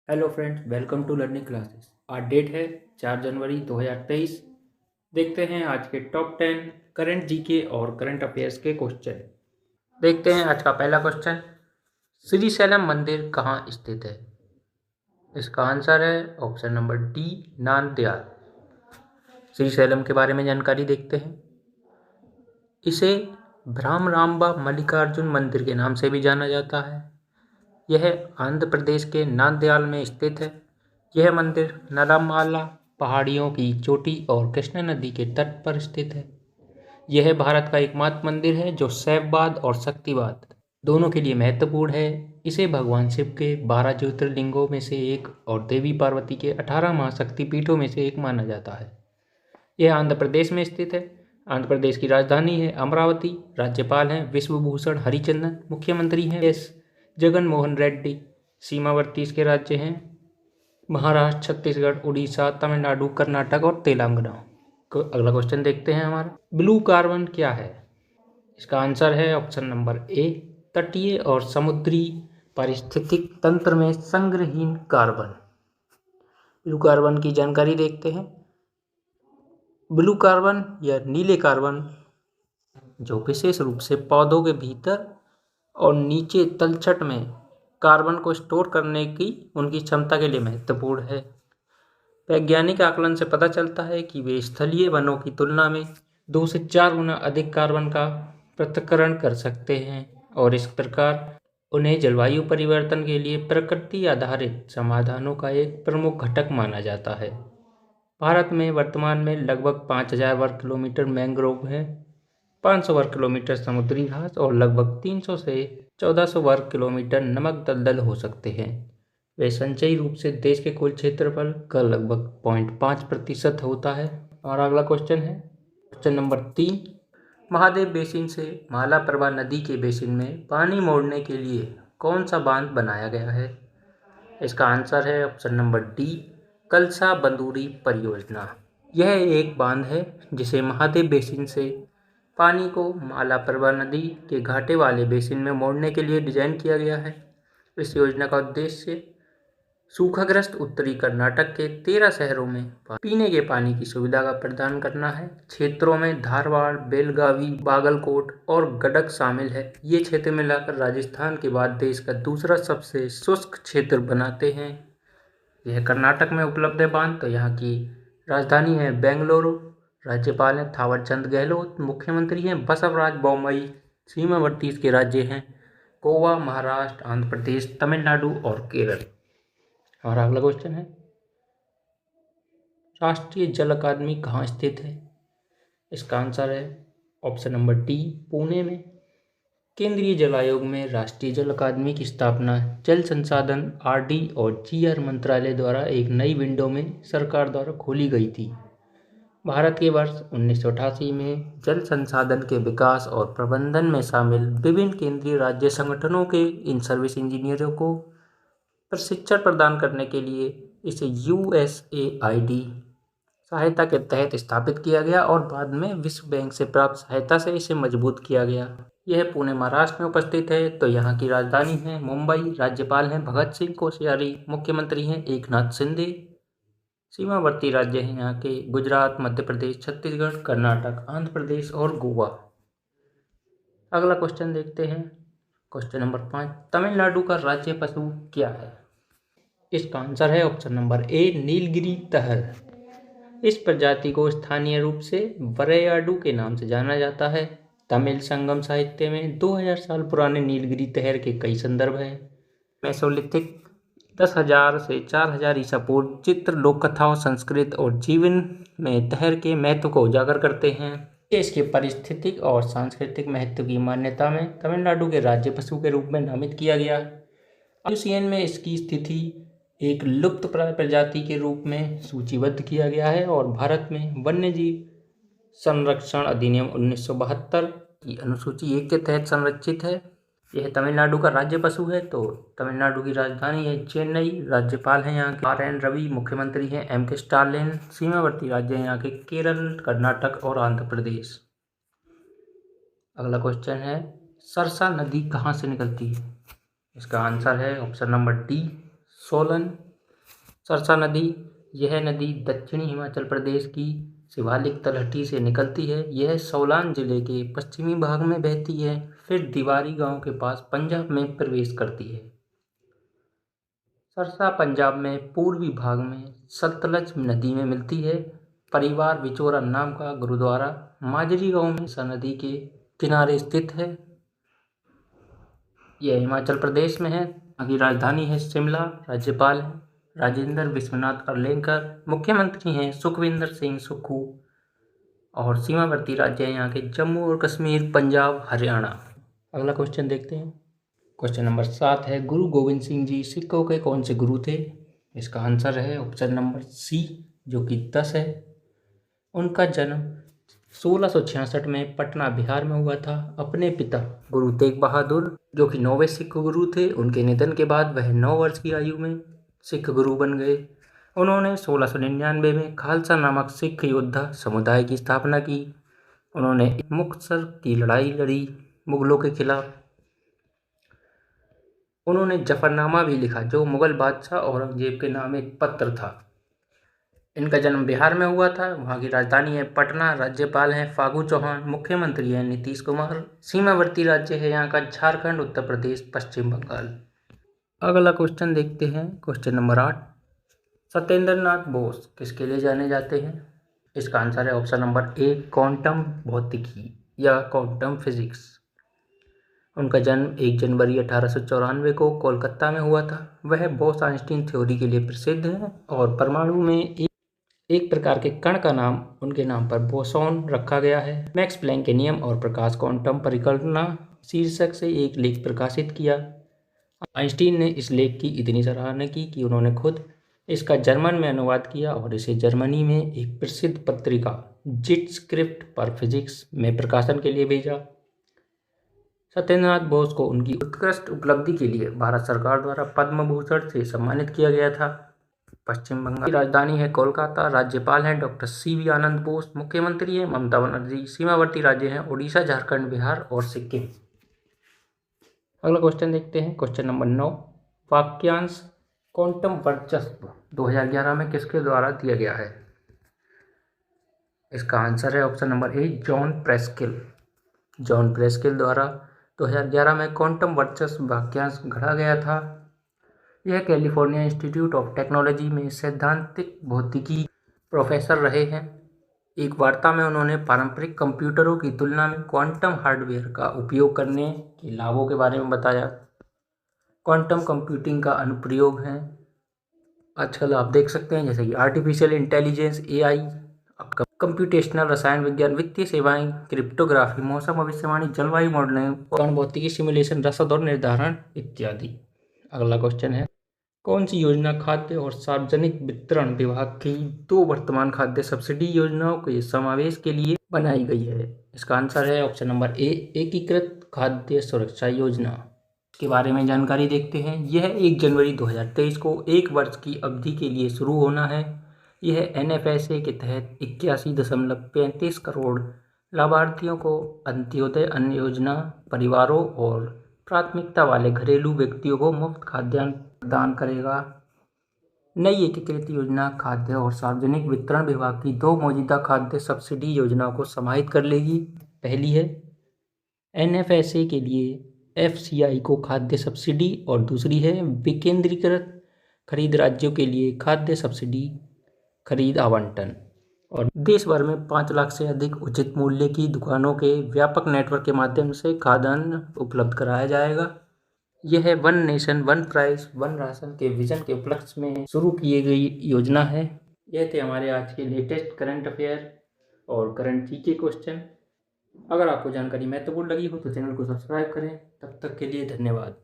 Hello friends, welcome to learning classes. आज date है 4 जनवरी 2023। देखते हैं आज के टॉप 10 करंट जीके और करंट अफेयर्स के क्वेश्चन। देखते हैं आज का पहला क्वेश्चन। श्रीशैलम मंदिर कहाँ स्थित है? इसका आंसर है option number D, Nandyal. Srisailam के बारे में जानकारी देखते हैं। इसे भ्रामरांबा मल्लिकार्जुन मंदिर के नाम से भी जाना जाता है। यह आंध्र प्रदेश के नांदयाल में स्थित है। यह मंदिर नलमला पहाड़ियों की चोटी और कृष्णा नदी के तट पर स्थित है। यह भारत का एकमात्र मंदिर है जो शैववाद और शक्तिवाद दोनों के लिए महत्वपूर्ण है। इसे भगवान शिव के 12 ज्योतिर्लिंगों में से एक और देवी पार्वती के 18 महाशक्तिपीठों में से एक माना जाता है। यह आंध्र प्रदेश में स्थित है। आंध्र प्रदेश की राजधानी है अमरावती। राज्यपाल हैं विश्वभूषण हरिचंदन। मुख्यमंत्री हैं एस जगन मोहन रेड्डी। सीमावर्ती इसके राज्य हैं महाराष्ट्र, छत्तीसगढ़, उड़ीसा, तमिलनाडु, कर्नाटक और तेलंगाना। अगला क्वेश्चन देखते हैं हमारा। ब्लू कार्बन क्या है? इसका आंसर है ऑप्शन नंबर ए, तटीय और समुद्री पारिस्थितिक तंत्र में संग्रहीन कार्बन। ब्लू कार्बन की जानकारी देखते हैं। ब्लू कार्बन या नीले कार्बन जो विशेष रूप से पौधों के भीतर और नीचे तलछट में कार्बन को स्टोर करने की उनकी क्षमता के लिए महत्वपूर्ण है। वैज्ञानिक आकलन से पता चलता है कि वे स्थलीय वनों की तुलना में 2 से 4 गुना अधिक कार्बन का पृथक्करण कर सकते हैं और इस प्रकार उन्हें जलवायु परिवर्तन के लिए प्रकृति आधारित समाधानों का एक प्रमुख घटक माना जाता है। भारत में वर्तमान में लगभग 5000 वर्ग किलोमीटर मैंग्रोव है, 500 वर्ग किलोमीटर समुद्री घास और लगभग 300 से 1400 वर्ग किलोमीटर नमक दलदल हो सकते हैं। वे संचयी रूप से देश के कुल क्षेत्रफल का लगभग 0.5% होता है। और अगला क्वेश्चन है क्वेश्चन नंबर 3। महादेव बेसिन से मालाप्रभा नदी के बेसिन में पानी मोड़ने के लिए कौन सा बांध बनाया गया है? इसका आंसर है ऑप्शन नंबर डी, कलसा बंदूरी परियोजना। यह एक बांध है जिसे महादेव बेसिन से पानी को मालाप्रभा नदी के घाटे वाले बेसिन में मोड़ने के लिए डिजाइन किया गया है। इस योजना का उद्देश्य सूखाग्रस्त उत्तरी कर्नाटक के 13 शहरों में पीने के पानी की सुविधा का प्रदान करना है। क्षेत्रों में धारवाड़, बेलगावी, बागलकोट और गडक शामिल है। ये क्षेत्र मिलाकर राजस्थान के बाद देश का दूसरा सबसे शुष्क क्षेत्र बनाते हैं। यह कर्नाटक में उपलब्ध है बांध। तो यहाँ की राजधानी है बेंगलुरु। राज्यपाल हैं थावरचंद गहलोत। मुख्यमंत्री हैं बसवराज बोम्मई। सीमावर्ती इसके राज्य हैं गोवा, महाराष्ट्र, आंध्र प्रदेश, तमिलनाडु और केरल। और अगला क्वेश्चन है राष्ट्रीय जल अकादमी कहाँ स्थित है? इसका आंसर है ऑप्शन नंबर डी, पुणे में। केंद्रीय जल आयोग में राष्ट्रीय जल अकादमी की स्थापना जल संसाधन आरडी और जीआर मंत्रालय द्वारा एक नई विंडो में सरकार द्वारा खोली गई थी। भारत के वर्ष 1988 में जल संसाधन के विकास और प्रबंधन में शामिल विभिन्न केंद्रीय राज्य संगठनों के इन सर्विस इंजीनियरों को प्रशिक्षण प्रदान करने के लिए इसे USAID सहायता के तहत स्थापित किया गया और बाद में विश्व बैंक से प्राप्त सहायता से इसे मजबूत किया गया। यह पुणे महाराष्ट्र में उपस्थित है। तो यहाँ की राजधानी है मुंबई। राज्यपाल हैं भगत सिंह कोश्यारी। मुख्यमंत्री हैं एकनाथ शिंदे। सीमावर्ती राज्य हैं यहाँ के गुजरात, मध्य प्रदेश, छत्तीसगढ़, कर्नाटक, आंध्र प्रदेश और गोवा। अगला क्वेश्चन देखते हैं क्वेश्चन नंबर 5। तमिलनाडु का राज्य पशु क्या है? इसका आंसर है ऑप्शन नंबर ए, नीलगिरी तहर। इस प्रजाति को स्थानीय रूप से वरैयाडू के नाम से जाना जाता है। तमिल संगम साहित्य में 2000 साल पुराने नीलगिरी तहर के कई संदर्भ हैं। मेसोलिथिक 10,000 से 4,000 ईसा पूर्व चित्र, लोक कथाओं, संस्कृत और जीवन में तहर के महत्व को उजागर करते हैं। इसके पारिस्थितिक और सांस्कृतिक महत्व की मान्यता में तमिलनाडु के राज्य पशु के रूप में नामित किया गया। IUCN में इसकी स्थिति एक लुप्तप्राय प्रजाति के रूप में सूचीबद्ध किया गया है और भारत में वन्यजीव संरक्षण अधिनियम 1972 की अनुसूची 1 के तहत संरक्षित है। यह तमिलनाडु का राज्य पशु है। तो तमिलनाडु की राजधानी है चेन्नई। राज्यपाल हैं यहाँ के RN रवि। मुख्यमंत्री हैं MK स्टालिन। सीमावर्ती राज्य हैं यहाँ के केरल, कर्नाटक और आंध्र प्रदेश। अगला क्वेश्चन है सरसा नदी कहाँ से निकलती है? इसका आंसर है option number D, Solan. Sarsa नदी, यह नदी दक्षिणी हिमाचल प्रदेश की शिवालिक तलहटी से निकलती है। यह सोलान जिले के पश्चिमी भाग में बहती है, फिर दिवारी गांव के पास पंजाब में प्रवेश करती है। सरसा पंजाब में पूर्वी भाग में सतलज नदी में मिलती है। परिवार विचोरा नाम का गुरुद्वारा माजरी गांव में सरसा नदी के किनारे स्थित है। यह हिमाचल प्रदेश में है। यहाँ की राजधानी है शिमला। राज्यपाल है राजेंद्र विश्वनाथ अर्लेकर। मुख्यमंत्री हैं सुखविंदर सिंह सुक्खू। और सीमावर्ती राज्य है यहाँ के जम्मू और कश्मीर, पंजाब, हरियाणा। अगला क्वेश्चन देखते हैं। क्वेश्चन नंबर 7 है, गुरु गोविंद सिंह जी सिखों के कौन से गुरु थे? इसका आंसर है ऑप्शन नंबर सी, जो कि 10 है। उनका जन्म 1666 में पटना बिहार में हुआ था। अपने पिता गुरु तेग बहादुर, जो कि 9वें सिख गुरु थे, उनके निधन के बाद वह 9 वर्ष की आयु में सिख गुरु बन गए। उन्होंने 1699 में खालसा नामक सिख योद्धा समुदाय की स्थापना की। उन्होंने मुक्तसर की लड़ाई लड़ी मुगलों के खिलाफ। उन्होंने जफरनामा भी लिखा, जो मुगल बादशाह औरंगजेब के नाम एक पत्र था। इनका जन्म बिहार में हुआ था। वहाँ की राजधानी है पटना। राज्यपाल हैं फागू चौहान। मुख्यमंत्री हैं नीतीश कुमार। सीमावर्ती राज्य है यहाँ का झारखंड, उत्तर प्रदेश, पश्चिम बंगाल। अगला क्वेश्चन देखते हैं। क्वेश्चन नंबर 8, सत्येंद्र नाथ बोस किसके लिए जाने जाते हैं? इसका आंसर है ऑप्शन नंबर ए, क्वांटम भौतिकी या क्वांटम फिजिक्स। उनका जन्म 1 जनवरी 1894 को कोलकाता में हुआ था। वह बोस आइंस्टीन थ्योरी के लिए प्रसिद्ध है और परमाणु में एक प्रकार के कण का नाम उनके नाम पर बोसॉन रखा गया है। मैक्स प्लैंक के नियम और प्रकाश क्वांटम परिकल्पना शीर्षक से एक लेख प्रकाशित किया। आइंस्टीन ने इस लेख की इतनी सराहना की कि उन्होंने खुद इसका जर्मन में अनुवाद किया और इसे जर्मनी में एक प्रसिद्ध पत्रिका जिटस्क्रिफ्ट पर फिजिक्स में प्रकाशन के लिए भेजा। सत्येंद्रनाथ बोस को उनकी उत्कृष्ट उपलब्धि के लिए भारत सरकार द्वारा पद्म भूषण से सम्मानित किया गया था। पश्चिम बंगाल की राजधानी है कोलकाता। राज्यपाल हैं डॉक्टर CV आनंद बोस। मुख्यमंत्री हैं ममता बनर्जी। सीमावर्ती राज्य हैं उड़ीसा, झारखंड, बिहार और सिक्किम। अगला क्वेश्चन देखते हैं। क्वेश्चन नंबर 9, वाक्यांश क्वांटम वर्चस्व 2011 में किसके द्वारा दिया गया है? इसका आंसर है option number A, John Preskill. John Preskill द्वारा 2011 में क्वांटम वर्चस्व वाक्यांश गढ़ा गया था। यह कैलिफोर्निया इंस्टीट्यूट ऑफ टेक्नोलॉजी में सैद्धांतिक भौतिकी प्रोफेसर रहे हैं। एक वार्ता में उन्होंने पारंपरिक कंप्यूटरों की तुलना में क्वांटम हार्डवेयर का उपयोग करने के लाभों के बारे में बताया। क्वांटम कंप्यूटिंग का अनुप्रयोग है आजकल आप देख सकते हैं, जैसे कि आर्टिफिशियल इंटेलिजेंस, AI, कंप्यूटेशनल रसायन विज्ञान, वित्तीय सेवाएं, क्रिप्टोग्राफी, मौसम भविष्यवाणी, जलवायु मॉडलिंग, कण भौतिकी, सिमुलेशन, रसद और निर्धारण इत्यादि। अगला क्वेश्चन है, कौन सी योजना खाद्य और सार्वजनिक वितरण विभाग की 2 वर्तमान खाद्य सब्सिडी योजनाओं के समावेश के लिए बनाई गई है? इसका आंसर है ऑप्शन नंबर ए, एकीकृत खाद्य सुरक्षा योजना। के बारे में जानकारी देखते हैं। यह 1 जनवरी 2023 को 1 वर्ष की अवधि के लिए शुरू होना है। यह NFSA के तहत 81.35 करोड़ लाभार्थियों को अंत्योदय अन्न योजना परिवारों और प्राथमिकता वाले घरेलू व्यक्तियों को मुफ्त खाद्यान्न प्रदान करेगा। नई एकीकृत योजना खाद्य और सार्वजनिक वितरण विभाग की 2 मौजूदा खाद्य सब्सिडी योजनाओं को समाहित कर लेगी। पहली है NFSA के लिए FCI को खाद्य सब्सिडी और दूसरी है विकेंद्रीकृत खरीद राज्यों के लिए खाद्य सब्सिडी खरीद आवंटन। और देश भर में 5 लाख से अधिक उचित मूल्य की दुकानों के व्यापक नेटवर्क के माध्यम से खाद्यान्न उपलब्ध कराया जाएगा। यह 1 नेशन 1 प्राइस 1 राशन के विजन के उपलक्ष्य में शुरू की गई योजना है। यह थे हमारे आज के लेटेस्ट करंट अफेयर और करंट जीके क्वेश्चन। अगर आपको जानकारी महत्वपूर्ण लगी हो तो चैनल को सब्सक्राइब करें। तब तक के लिए धन्यवाद।